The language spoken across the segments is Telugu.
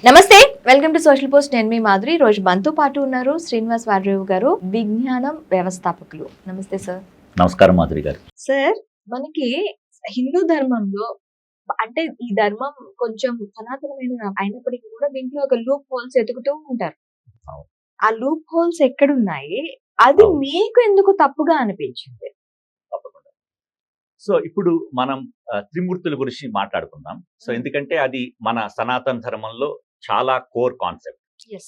నమస్తే, వెల్కమ్ టు సోషల్ పోస్ట్. నేను మీ మాధురి. రోజు మనతో పాటు ఉన్నారు శ్రీనివాస్ వార్రేవు గారు, విజ్ఞానం వ్యవస్థాపకులు. నమస్తే సార్. నమస్కారం మాధురి గారు. సార్, మనకి హిందూ ధర్మంలో అంటే ఈ ధర్మం కొంచెం సనాతనమైన అయినప్పటికీ కూడా దీంట్లో ఒక లూప్ హోల్స్ ఎతుకుతూ ఉంటారు. అవును. ఆ లూప్ హోల్స్ ఎక్కడున్నాయి? అది అవును. మీకు ఎందుకు తప్పుగా అనిపించింది? తప్పకుండా. సో ఇప్పుడు మనం త్రిమూర్తుల గురించి మాట్లాడుకుందాం. సో ఎందుకంటే అది మన సనాతన ధర్మంలో చాలా కోర్ కాన్సెప్ట్. ఎస్.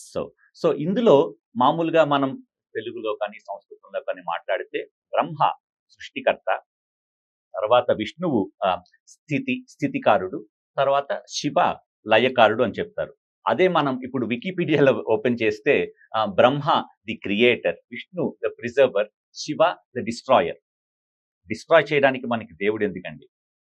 సో ఇందులో మామూలుగా మనం తెలుగులో కానీ సంస్కృతంలో కానీ మాట్లాడితే బ్రహ్మ సృష్టికర్త, తర్వాత విష్ణువు స్థితికారుడు, తర్వాత శివ లయకారుడు అని చెప్తారు. అదే మనం ఇప్పుడు వికీపీడియాలో ఓపెన్ చేస్తే Brahma the creator, Vishnu the preserver, Shiva the destroyer. Destroy చేయడానికి మనకి దేవుడు ఎందుకండి?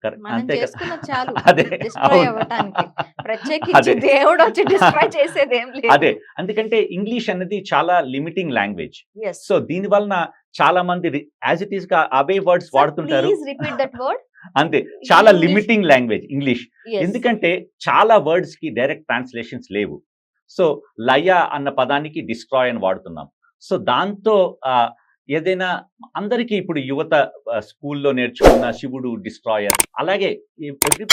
మనం అంతే కదా. చేసుకున్నది చాలు అదే డిస్ట్రాయ్ అవును. అవ్వటానికి. ప్రత్యేకించి అదే దేవుడు వచ్చి డిస్ట్రాయ్ చేసేది ఏం లేదు. అదే ఎందుకంటే ఇంగ్లీష్ అనేది చాలా లిమిటింగ్ లాంగ్వేజ్. ఎస్. సో దీని వలన చాలా మంది యాజ్ ఇట్ ఈస్ గా అవే వర్డ్స్ వాడుతుంటారు. Please repeat that word. అంతే, చాలా English. Limiting language English. Yes. ఎందుకంటే చాలా వర్డ్స్ కి డైరెక్ట్ ట్రాన్స్లేషన్స్ లేవు. సో లయ అన్న పదానికి డిస్ట్రాయ్ అని వాడుతున్నాం. సో దాంతో ఏదైనా అందరికీ ఇప్పుడు యువత స్కూల్లో నేర్చుకున్న శివుడు డిస్ట్రాయర్, అలాగే everybody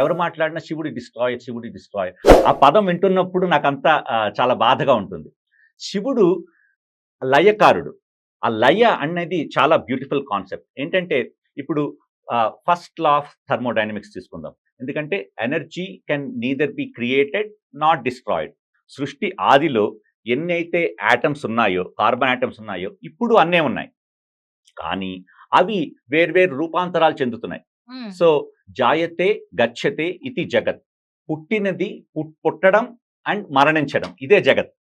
ఎవరు మాట్లాడినా శివుడు డిస్ట్రాయర్, శివుడు డిస్ట్రాయర్. ఆ పదం వింటున్నప్పుడు నాకంతా చాలా బాధగా ఉంటుంది. శివుడు లయకారుడు. ఆ లయ అనేది చాలా బ్యూటిఫుల్ కాన్సెప్ట్. ఏంటంటే ఇప్పుడు ఫస్ట్ లా ఆఫ్ థర్మోడైనమిక్స్ తీసుకుందాం. ఎందుకంటే energy can neither be created not destroyed. సృష్టి ఆదిలో ఎన్నైతే యాటమ్స్ ఉన్నాయో, కార్బన్ యాటమ్స్ ఉన్నాయో, ఇప్పుడు అన్నే ఉన్నాయి. కానీ అవి వేర్వేరు రూపాంతరాలు చెందుతున్నాయి. సో జాయతే గచ్చతే ఇది జగత్. పుట్టినది పుట్టడం అండ్ మరణించడం, ఇదే జగత్.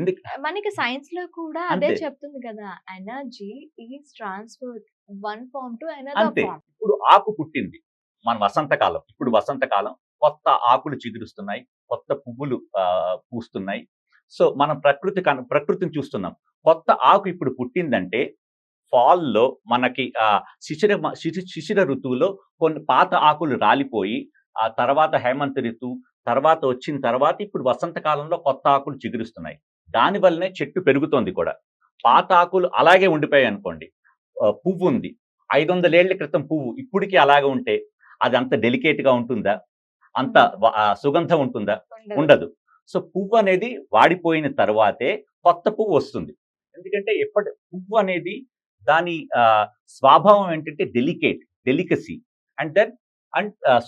ఎందుకు మనకి సైన్స్ లో కూడా అదే అంతే. చెప్తుంది కదా, energy is transfer one form to another అంతే. ఫార్మ్. ఇప్పుడు ఆకు పుట్టింది మన వసంతకాలం. ఇప్పుడు వసంతకాలం, కొత్త ఆకులు చిగురుస్తున్నాయి, కొత్త పువ్వులు పూస్తున్నాయి. సో మనం ప్రకృతిని చూస్తున్నాం. కొత్త ఆకు ఇప్పుడు పుట్టిందంటే ఫాల్లో మనకి శిశిర ఋతువులో కొన్ని పాత ఆకులు రాలిపోయి, ఆ తర్వాత హేమంత ఋతువు తర్వాత వచ్చిన తర్వాత ఇప్పుడు వసంతకాలంలో కొత్త ఆకులు చిగురుస్తున్నాయి. దాని వల్లనే చెట్టు పెరుగుతోంది కూడా. పాత ఆకులు అలాగే ఉండిపోయాయి అనుకోండి. పువ్వు ఉంది, 500 ఏళ్ల క్రితం పువ్వు ఇప్పటికీ అలాగే ఉంటే అది అంత డెలికేట్ గా ఉంటుందా? అంత సుగంధం ఉంటుందా? ఉండదు. సో పువ్వు అనేది వాడిపోయిన తర్వాతే కొత్త పువ్వు వస్తుంది. ఎందుకంటే పువ్వు అనేది దాని స్వభావం ఏంటంటే డెలికసీ అండ్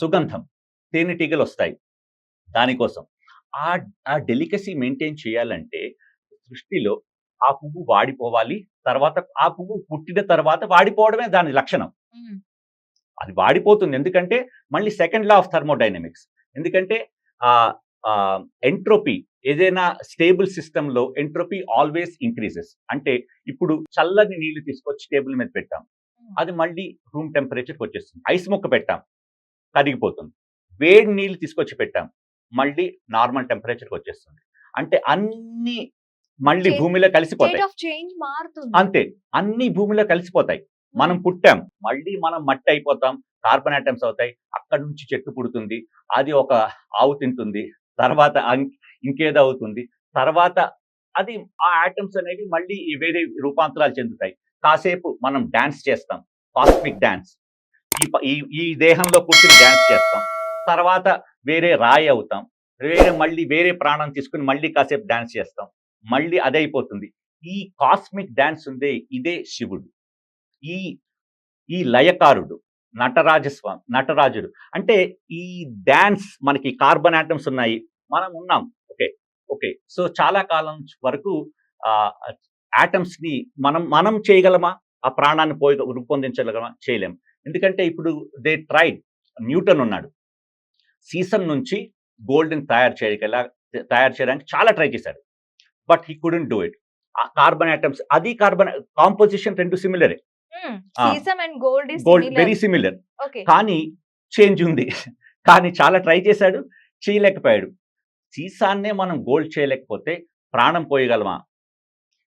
సుగంధం, తేనెటీగలు వస్తాయి దానికోసం. ఆ డెలికసీ మెయింటైన్ చేయాలంటే సృష్టిలో ఆ పువ్వు వాడిపోవాలి, తర్వాత ఆ పువ్వు పుట్టిన తర్వాత వాడిపోవడమే దాని లక్షణం. అది వాడిపోతుంది ఎందుకంటే మళ్ళీ సెకండ్ లా ఆఫ్ థర్మోడైనమిక్స్. ఎందుకంటే ఎంట్రోపీ, ఏదైనా స్టేబుల్ సిస్టంలో ఎంట్రోపీ ఆల్వేస్ ఇంక్రీజెస్. అంటే ఇప్పుడు చల్లని నీళ్లు తీసుకొచ్చి టేబుల్ మీద పెట్టాం, అది మళ్ళీ రూమ్ టెంపరేచర్కి వచ్చేస్తుంది. ఐస్ ముక్క పెట్టాం, కరిగిపోతుంది. వేడి నీళ్లు తీసుకొచ్చి పెట్టాం, మళ్ళీ నార్మల్ టెంపరేచర్కి వచ్చేస్తుంది. అంటే అన్ని మళ్ళీ భూమిలో కలిసిపోతాయి. అంతే, అన్ని భూమిలో కలిసిపోతాయి. మనం పుట్టాం, మళ్ళీ మనం మట్టి అయిపోతాం, కార్బన్ ఆటమ్స్ అవుతాయి, అక్కడి నుంచి చెట్టు పుడుతుంది, అది ఒక ఆవు తింటుంది, తర్వాత ఇంకేదో అవుతుంది, తర్వాత అది ఆ ఆటమ్స్ అనేవి మళ్ళీ వేరే రూపాంతరాలు చెందుతాయి. కాసేపు మనం డాన్స్ చేస్తాం, కాస్మిక్ డాన్స్. ఈ దేహంలో పుట్టిన డాన్స్ చేస్తాం, తర్వాత వేరే రాయి అవుతాం, మళ్ళీ వేరే ప్రాణం తీసుకుని మళ్ళీ కాసేపు డాన్స్ చేస్తాం, మళ్ళీ అదే అయిపోతుంది. ఈ కాస్మిక్ డాన్స్ ఉందే, ఇదే శివుడు. ఈ లయకారుడు, నటరాజుడు. అంటే ఈ డాన్స్, మనకి కార్బన్ ఆటమ్స్ ఉన్నాయి, మనం ఉన్నాం. ఓకే. సో చాలా కాలం వరకు ఆటమ్స్ ని మనం చేయగలమా? ఆ ప్రాణాన్ని రూపొందించగలమా? చేయలేం. ఎందుకంటే ఇప్పుడు దే ట్రైడ్. న్యూటన్ ఉన్నాడు, సీసం నుంచి గోల్డ్ని తయారు చేయడానికి చాలా ట్రై చేశాడు, but he couldn't do it. Carbon atoms, అది కార్బన్ కాంపోజిషన్ రెండు సిమిలరే, గోల్డ్ వెరీ సిమిలర్, కానీ చేంజ్ ఉంది. కానీ చాలా ట్రై చేశాడు, చేయలేకపోయాడు. సీసాన్నే మనం గోల్డ్ చేయలేకపోతే ప్రాణం పోయగలమా?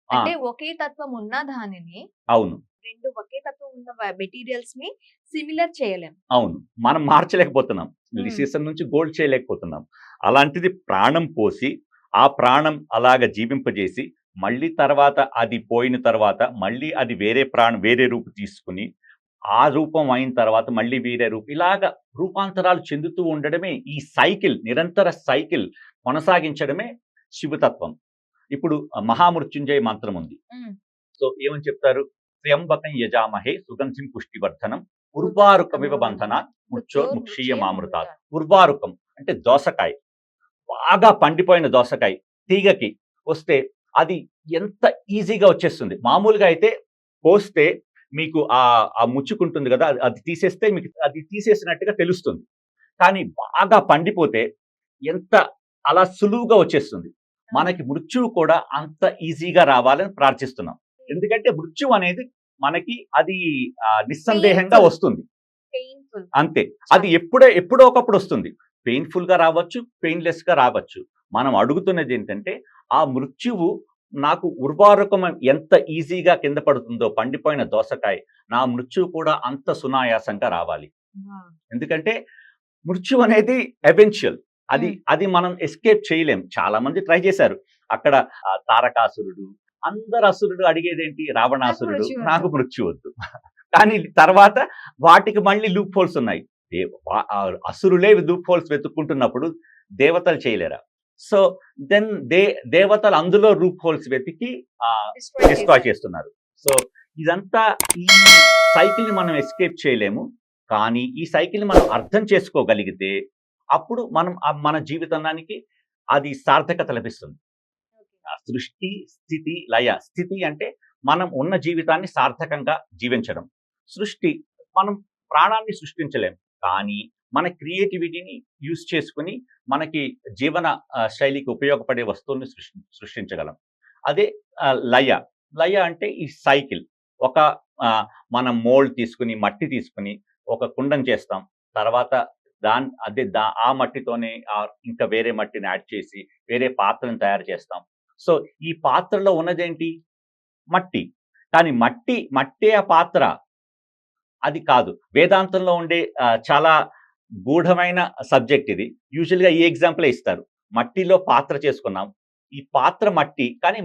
అంటే ఒకే తత్వం ఉన్న దానిని అవును, 2 ఒకే తత్వం ఉన్న మెటీరియల్స్ ని సిమిలర్ చేయలేం. అవును. మనం మార్చలేకపోతున్నాం. హ్మ్. సీసం నుంచి గోల్డ్ చేయలేకపోతున్నాం. అలాంటిది ప్రాణం పోసి, ఆ ప్రాణం అలాగ జీవింపజేసి, మళ్ళీ తర్వాత అది పోయిన తర్వాత మళ్ళీ అది వేరే రూపు తీసుకొని, ఆ రూపం అయిన తర్వాత మళ్ళీ వేరే రూపం ఇలాగ రూపాంతరాలు చెందుతూ ఉండడమే ఈ సైకిల్, నిరంతర సైకిల్ కొనసాగించడమే శివతత్వం. ఇప్పుడు మహామృత్యుంజయ మంత్రం ఉంది. హ్మ్. సో ఏమని చెప్తారు? త్ర్యంబకం యజామహే సుగంధిం పుష్టివర్ధనం ఉర్వారుకమివ బంధనాత్ మృత్యోర్ముక్షీయమామృతాత్. ఉర్వారుకం అంటే దోసకాయ, బాగా పండిపోయిన దోసకాయ తీగకి వస్తే అది ఎంత ఈజీగా వచ్చేస్తుంది. మామూలుగా అయితే కోస్తే మీకు ఆ ముచ్చుకుంటుంది కదా, అది తీసేస్తే మీకు అది తీసేసినట్టుగా తెలుస్తుంది. కానీ బాగా పండిపోతే ఎంత అలా సులువుగా వచ్చేస్తుంది. మనకి మృత్యువు కూడా అంత ఈజీగా రావాలని ప్రార్థిస్తున్నాం. ఎందుకంటే మృత్యువు అనేది మనకి అది నిస్సందేహంగా పెయిన్‌ఫుల్. వస్తుంది. పెయిన్‌ఫుల్. అంతే. అది ఎప్పుడో ఒకప్పుడు వస్తుంది. పెయిన్‌ఫుల్‌గా రావచ్చు, పెయిన్‌లెస్‌గా రావచ్చు. మనం అడుగుతున్నది ఏంటంటే, ఆ మృత్యువు నాకు ఉర్వారుకం ఎంత ఈజీగా కింద పడుతుందో పండిపోయిన దోసకాయ, నా మృత్యువు కూడా అంత సునాయాసంగా రావాలి. వావ్! ఎందుకంటే మృత్యువు అనేది ఎవెన్షియల్. హ్మ్. అది మనం ఎస్కేప్ చేయలేం. చాలా మంది ట్రై చేశారు. అక్కడ తారకాసురుడు, అందరు అసురుడు అడిగేదేంటి? రావణాసురుడు, మృత్యు నాకు వద్దు. మృత్యు వద్దు. కానీ తర్వాత వాటికి మళ్ళీ లూప్ హోల్స్ ఉన్నాయి. అసురులే లూప్ హోల్స్ వెతుక్కుంటున్నప్పుడు దేవతలు చేయలేరా? సో దెన్ దేవతలు అందులో లూప్ హోల్స్ వెతికి డిస్ట్రాయ్ డిస్ట్రాయ్ చేశారు. చేస్తున్నారు. సో ఇదంతా ఈ సైకిల్‌ని మనం ఎస్కేప్ చేయలేము. కానీ ఈ సైకిల్‌ని మనం అర్థం చేసుకోగలిగితే అప్పుడు మనం మన జీవితానికి అది సార్థకత లభిస్తుంది. సృష్టి, స్థితి, లయ. స్థితి అంటే మనం ఉన్న జీవితాన్ని సార్థకంగా జీవించడం. సృష్టి, మనం ప్రాణాన్ని సృష్టించలేం. కానీ మన క్రియేటివిటీని యూజ్ చేసుకొని మనకి జీవన శైలికి ఉపయోగపడే వస్తువుల్ని సృష్టించగలం. అదే లయ. లయ అంటే ఈ సైకిల్. ఒక మనం మోల్డ్ తీసుకొని, మట్టి తీసుకొని ఒక కుండం చేస్తాం. తర్వాత ఆ మట్టితోనే ఇంకా వేరే మట్టిని యాడ్ చేసి వేరే పాత్రను తయారు చేస్తాం. సో ఈ పాత్రలో ఉన్నదేంటి? మట్టి. కానీ మట్టే ఆ పాత్ర అది కాదు. వేదాంతంలో ఉండే చాలా గూఢమైన సబ్జెక్ట్ ఇది. యూజువల్‌గా ఈ ఎగ్జాంపులే ఇస్తారు. మట్టిలో పాత్ర చేసుకున్నాం. ఈ పాత్ర మట్టి, కానీ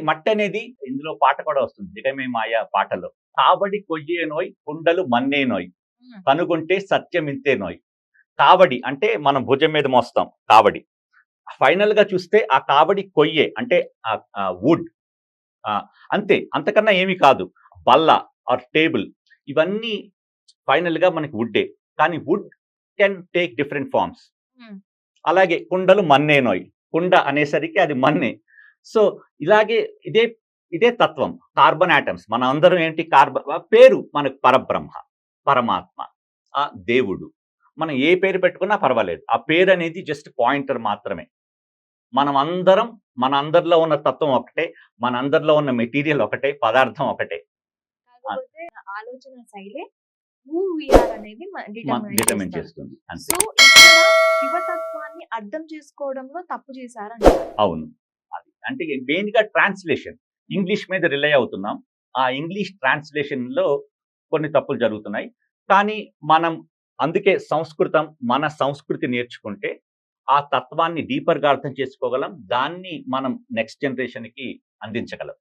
మట్టనేది ఇందులో పాట కూడా వస్తుంది. 'జగమే మాయ' పాటలో. కాబడి కొయ్యేనోయ్ కుండలు మన్నేనోయ్ హ్మ్. కనుగొంటే సత్యమింతేనోయ్. కావడి అంటే మనం భుజం మీద మోస్తాం కావడి. ఫైనల్‌గా చూస్తే ఆ కావడి కొయ్యే అంటే వుడ్. అంతే. అంతకన్నా ఏమీ కాదు. బల్ల ఆర్ టేబుల్ ఇవన్నీ ఫైనల్‌గా మనకి వుడ్డే. కానీ wood can take different forms. Hmm. అలాగే కుండలు మన్నేనోయ్. కుండ అనేసరికి అది మన్నే. సో ఇలాగే ఇదే తత్వం. Carbon atoms. మన అందరం ఏంటి పేరు మనకు పరబ్రహ్మ, పరమాత్మ, దేవుడు. మనం ఏ పేరు పెట్టుకున్నా పర్వాలేదు. ఆ పేరు అనేది జస్ట్ పాయింటర్ మాత్రమే. మన అందరిలో ఉన్న తత్వం ఒకటే. మన అందరిలో ఉన్న మెటీరియల్ ఒకటే. పదార్థం ఒకటే. కాకపోతే ఆలోచన శైలే హూ వి ఆర్ అనేది డిటర్మైన్ డిటర్మిన్ చేస్తుంది. చేస్తుంది. అంతే. సో ఇక్కడ శివతత్వాన్ని అర్థం చేసుకోవడంలో తప్పు చేశారంటారు. అవును. అది. అంటే మెయిన్‌గా ట్రాన్స్‌లేషన్. ఇంగ్లీష్ మీద రిలై అవుతున్నాం. ఆ ఇంగ్లీష్ ట్రాన్స్‌లేషన్‌లో కొన్ని తప్పులు జరుగుతున్నాయి. కానీ మనం అందుకే మన సంస్కృతి నేర్చుకుంటే ఆ తత్వాన్ని డీపర్‌గా అర్థం చేసుకోగలం. దాన్ని మనం నెక్స్ట్ జనరేషన్‌కి అందించగలం.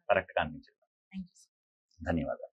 కరెక్ట్‌గా అందించగలం. Thank you. ధన్యవాదాలు.